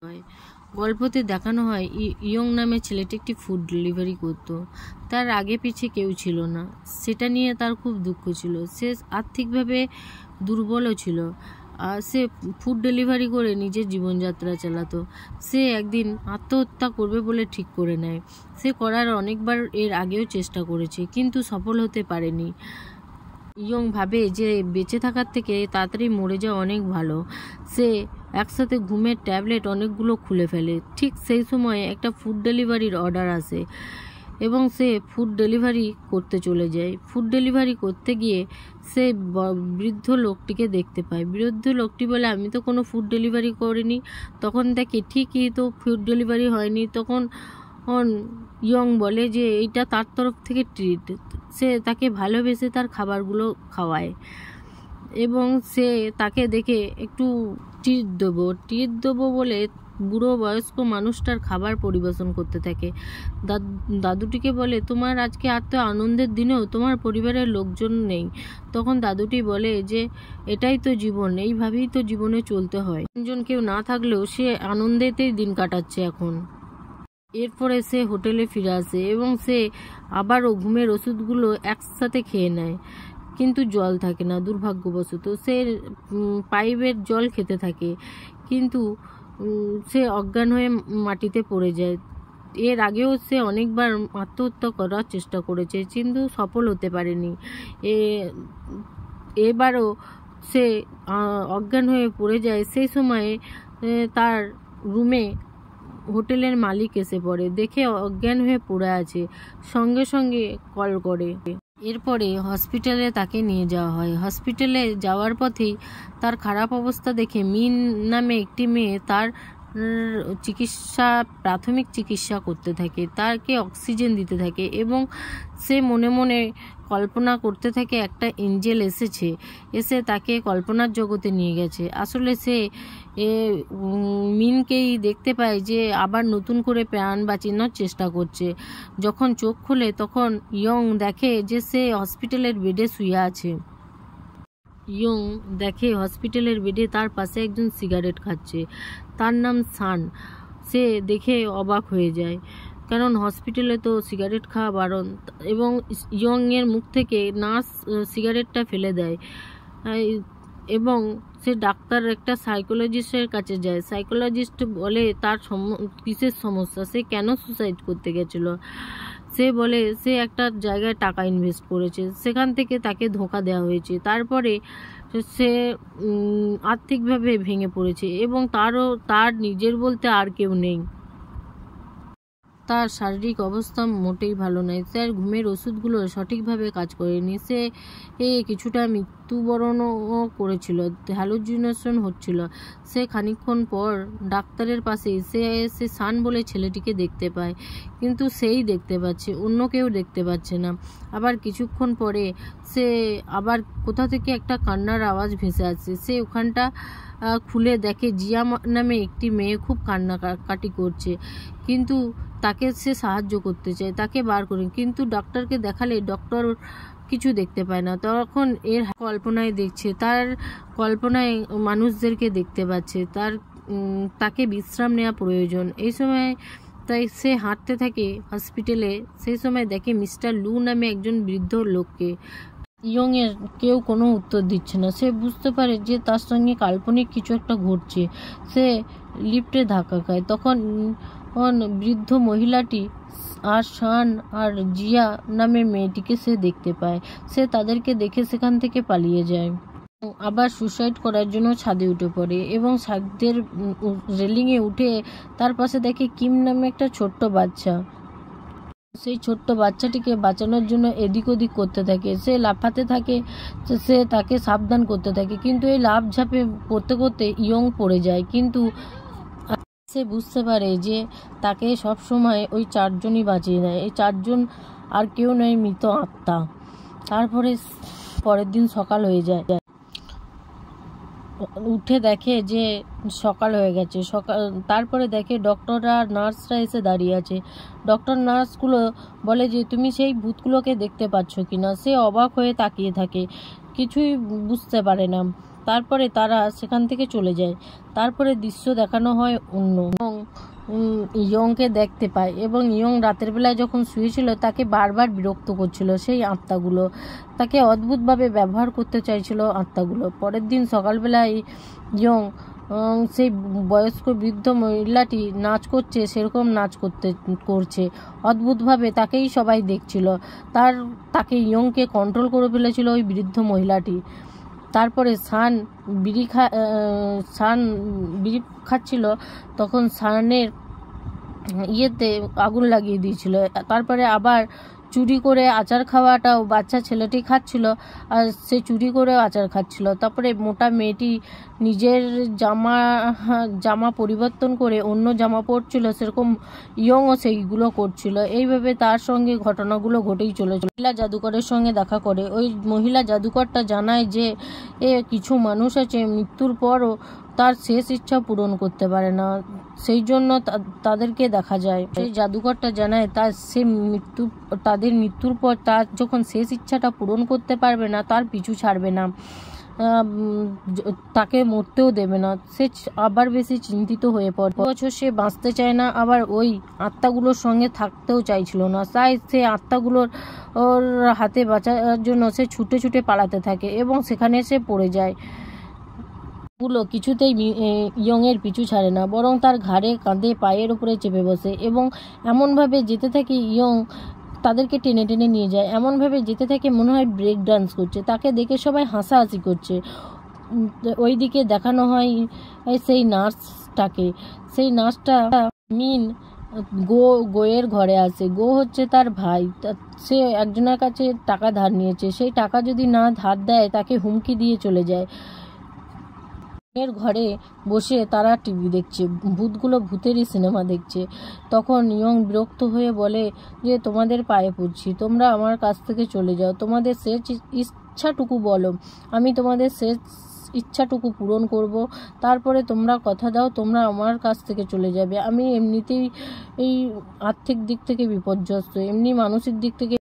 হয়। গল্পতে দেখানো হয় ইয়ং নামে ছেলেটি একটি ফুড ডেলিভারি করত। তার আগে পিছে কেউ ছিল না, সেটা নিয়ে তার খুব দুঃখ ছিল। সে আর্থিকভাবে দুর্বলও ছিল। সে ফুড ডেলিভারি করে নিজের জীবনযাত্রা চালাতো। সে একদিন আত্মহত্যা করবে বলে ঠিক করে নেয়। সে করার অনেকবার এর আগেও চেষ্টা করেছে, কিন্তু সফল হতে পারেনি। ইয়ং ভাবে যে বেঁচে থাকার থেকে তাড়াতাড়ি মরে যাওয়া অনেক ভালো। সে একসাথে ঘুমের ট্যাবলেট অনেকগুলো খুলে ফেলে। ঠিক সেই সময় একটা ফুড ডেলিভারির অর্ডার আসে এবং সে ফুড ডেলিভারি করতে চলে যায়। ফুড ডেলিভারি করতে গিয়ে সে বৃদ্ধ লোকটিকে দেখতে পায়। বৃদ্ধ লোকটি বলে, আমি তো কোনো ফুড ডেলিভারি করিনি। তখন দেখে ঠিকই তো ফুড ডেলিভারি হয়নি। তখন ইয়ং বলে যে এইটা তার তরফ থেকে ট্রিট। সে তাকে ভালোবেসে তার খাবারগুলো খাওয়ায় এবং সে তাকে দেখে একটু ট্রিট দেবো বলে বুড়ো বয়স্ক মানুষটার খাবার পরিবেশন করতে থাকে। দাদুটিকে বলে, তোমার আজকে এত আনন্দের দিনেও তোমার পরিবারের লোকজন নেই। তখন দাদুটি বলে যে এটাই তো জীবন, এইভাবেই তো জীবনে চলতে হয়। তিনজন কেউ না থাকলেও সে আনন্দেতেই দিন কাটাচ্ছে এখন। এরপরে সে হোটেলে ফিরে আসে এবং সে আবারও ঘুমের ওষুধগুলো একসাথে খেয়ে নেয়, কিন্তু জল থাকে না। দুর্ভাগ্যবশত সে পাইপের জল খেতে থাকে, কিন্তু সে অজ্ঞান হয়ে মাটিতে পড়ে যায়। এর আগেও সে অনেকবার আত্মহত্যা করার চেষ্টা করেছে, কিন্তু সফল হতে পারেনি। এবারও সে অজ্ঞান হয়ে পড়ে যায়। সেই সময়ে তার রুমে হোটেলের মালিক এসে পড়ে, দেখে অজ্ঞান হয়ে পড়ে আছে, সঙ্গে সঙ্গে কল করে। এরপরে হসপিটালে তাকে নিয়ে যাওয়া হয়। হসপিটালে যাওয়ার পথেই তার খারাপ অবস্থা দেখে মিন নামে একটি মেয়ে তার প্রাথমিক চিকিৎসা করতে থাকে, তাকে অক্সিজেন দিতে থাকে এবং সে মনে মনে কল্পনা করতে থাকে একটা এঞ্জেল এসে তাকে কল্পনার জগতে নিয়ে গেছে। আসলে সে মিনকেই দেখতে পায় যে আবার নতুন করে প্রাণ বাঁচানোর চেষ্টা করছে। যখন চোখ খুলে তখন ইয়ং দেখে যে সে হসপিটালের বেডে শুয়ে আছে। ইয়ং দেখে হসপিটালের বেডে তার পাশে একজন সিগারেট খাচ্ছে, তার নাম সান। সে দেখে অবাক হয়ে যায়, কারণ হসপিটালে তো সিগারেট খাওয়া বারণ। এবং ইয়ং এর মুখ থেকে নার্স সিগারেটটা ফেলে দেয় এবং সে ডাক্তার একটা সাইকোলজিস্টের কাছে যায়। সাইকোলজিস্ট বলে তার কিসের সমস্যা, সে কেন সুসাইড করতে গেছিল। সে বলে সে একটা জায়গায় টাকা ইনভেস্ট করেছে, সেখান থেকে তাকে ধোঁকা দেওয়া হয়েছে। তারপরে সে আর্থিকভাবে ভেঙে পড়েছে এবং তার নিজের বলতে আর কেউ নেই। তার শারীরিক অবস্থা মোটেই ভালো নয়। তার ঘুমের ওষুধগুলো সঠিকভাবে কাজ করেনি। সে কিছুটা মৃত্যুবরণও করেছিল, হ্যালুসিনেশন হচ্ছিল। সে খানিকক্ষণ পর ডাক্তারের পাশে সে সান বলে ছেলেটিকে দেখতে পায়, কিন্তু সেই দেখতে পাচ্ছে, অন্য কেউ দেখতে পাচ্ছে না। আবার কিছুক্ষণ পরে সে আবার কোথা থেকে একটা কান্নার আওয়াজ ভেসে আসছে। সে ওখানটা খুলে দেখে জিয়া নামে একটি মেয়ে খুব কান্নাকাটি করছে, কিন্তু তাকে সে সাহায্য করতে চায়, তাকে বার করে, কিন্তু ডক্টরকে দেখালে ডক্টর কিছু দেখতে পায় না। তখন এর কল্পনায় দেখছে, তার কল্পনায় মানুষদেরকে দেখতে পাচ্ছে, তাকে বিশ্রাম নেওয়া প্রয়োজন। এই সময় তাই সে হাঁটতে থাকে হসপিটালে। সেই সময় দেখে মিস্টার লু নামে একজন বৃদ্ধ লোককে। ইয়ং এর কেউ কোনো উত্তর দিচ্ছে না। সে বুঝতে পারে যে তার সঙ্গে কাল্পনিক কিছু একটা ঘটছে। সে লিফটে ধাক্কা খায়। তখন বৃদ্ধ মহিলাটি আর শান আর জিয়া নামে মেয়েটিকে সে দেখতে পায়। সে তাদেরকে দেখে সেখান থেকে পালিয়ে যায়, আবার সুসাইড করার জন্য ছাদে উঠে পড়ে এবং ছাদের রেলিংয়ে উঠে তার পাশে দেখে কিম নামে একটা ছোট্ট বাচ্চা। সেই ছোট্ট বাচ্চাটিকে বাঁচানোর জন্য এদিক ওদিক করতে থাকে, সে লাফাতে থাকে, সে তাকে সাবধান করতে থাকে, কিন্তু এই লাফ ঝাঁপে করতে করতে ইয়ং পড়ে যায়। কিন্তু সে বুঝতে পারে যে তাকে সব সময় ওই চারজনই বাঁচিয়ে নেয়। এই চারজন আর কেউ নয়, মৃত আত্মা। তারপরে পরের দিন সকাল হয়ে যায়। উঠে দেখে যে সকাল হয়ে গেছে। তারপরে দেখে ডক্টররা নার্সরা এসে দাঁড়িয়ে আছে। ডক্টর নার্সগুলো বলে যে তুমি সেই ভূতগুলোকে দেখতে পাচ্ছ কিনা। সে অবাক হয়ে তাকিয়ে থাকে, কিছুই বুঝতে পারে না। তারপরে তারা সেখান থেকে চলে যায়। তারপরে দৃশ্য দেখানো হয় অন্য। ইয়ংকে দেখতে পায় এবং ইয়ং রাতের বেলায় যখন শুয়েছিল তাকে বারবার বিরক্ত করছিল সেই আত্মাগুলো, তাকে অদ্ভুতভাবে ব্যবহার করতে চাইছিল আত্মাগুলো। পরের দিন সকালবেলায় ইয়ং সেই বয়স্ক বৃদ্ধ মহিলাটি নাচ করছে সেরকম নাচ করছে অদ্ভুতভাবে, তাকেই সবাই দেখছিল। তাকে ইয়ংকে কন্ট্রোল করে ফেলেছিল ওই বৃদ্ধ মহিলাটি। তারপরে সান বিড়ি খাচ্ছিল, তখন সানের ইয়েতে আগুন লাগিয়ে দিয়েছিল। তারপরে আবার চুরি করে আচার খাওয়াটাও বাচ্চা ছেলেটি খাচ্ছিল, আর সে চুরি করে আচার খাচ্ছিল। তারপরে মোটা মেয়েটি নিজের জামা পরিবর্তন করে অন্য জামা পরছিল, সেরকম ইয়ংও সেইগুলো করছিল। এইভাবে তার সঙ্গে ঘটনাগুলো ঘটেই চলেছিল। মহিলা জাদুকরের সঙ্গে দেখা করে। ওই মহিলা জাদুকরটা জানায় যে কিছু মানুষ আছে মৃত্যুর পরও তার শেষ ইচ্ছা পূরণ করতে পারে না, সেই জন্য তাদেরকে দেখা যায়। সেই জাদুকরটা জানায় তাদের মৃত্যুর পর তার যখন শেষ ইচ্ছাটা পূরণ করতে পারবে না তার পিছু ছাড়বে না, তাকে মরতেও দেবে না। সে আবার বেশি চিন্তিত হয়ে পড়ে। বছর সে বাঁচতে চায় না, আবার ওই আত্মাগুলোর সঙ্গে থাকতেও চাইছিল না। তাই সে আত্মাগুলোর হাতে বাঁচার জন্য সে ছুটে ছুটে পালাতে থাকে এবং সেখানে সে পড়ে যায়। গুলো কিছুতেই ইয়ংয়ের পিছু ছাড়ে না, বরং তার ঘাড়ে কাঁধে পায়ের উপরে চেপে বসে এবং এমনভাবে যেতে থাকে ইয়ং তাদেরকে টেনে টেনে নিয়ে যায়। এমনভাবে যেতে থাকে মনে হয় ব্রেক ডান্স করছে। তাকে দেখে সবাই হাসাহাসি করছে। ওইদিকে দেখানো হয় সেই নার্সটাকে। সেই নার্সটা মিন গোয়ের ঘরে আসে। গো হচ্ছে তার ভাই। সে একজনের কাছে টাকা ধার নিয়েছে, সেই টাকা যদি না ধার দেয় তাকে হুমকি দিয়ে চলে যায়। এর ঘরে বসে তারা টিভি দেখছে, ভূতগুলো ভূতেরই সিনেমা দেখছে। তখন ইয়ং বিরক্ত হয়ে বলে যে তোমাদের পায়ে পড়ছি, তোমরা আমার কাছ থেকে চলে যাও, তোমাদের শেষ ইচ্ছাটুকু বলো, আমি তোমাদের শেষ ইচ্ছাটুকু পূরণ করব, তারপরে তোমরা কথা দাও তোমরা আমার কাছ থেকে চলে যাবে। আমি এমনিতেই এই আর্থিক দিক থেকে বিপর্যস্ত, এমনি মানসিক দিক থেকে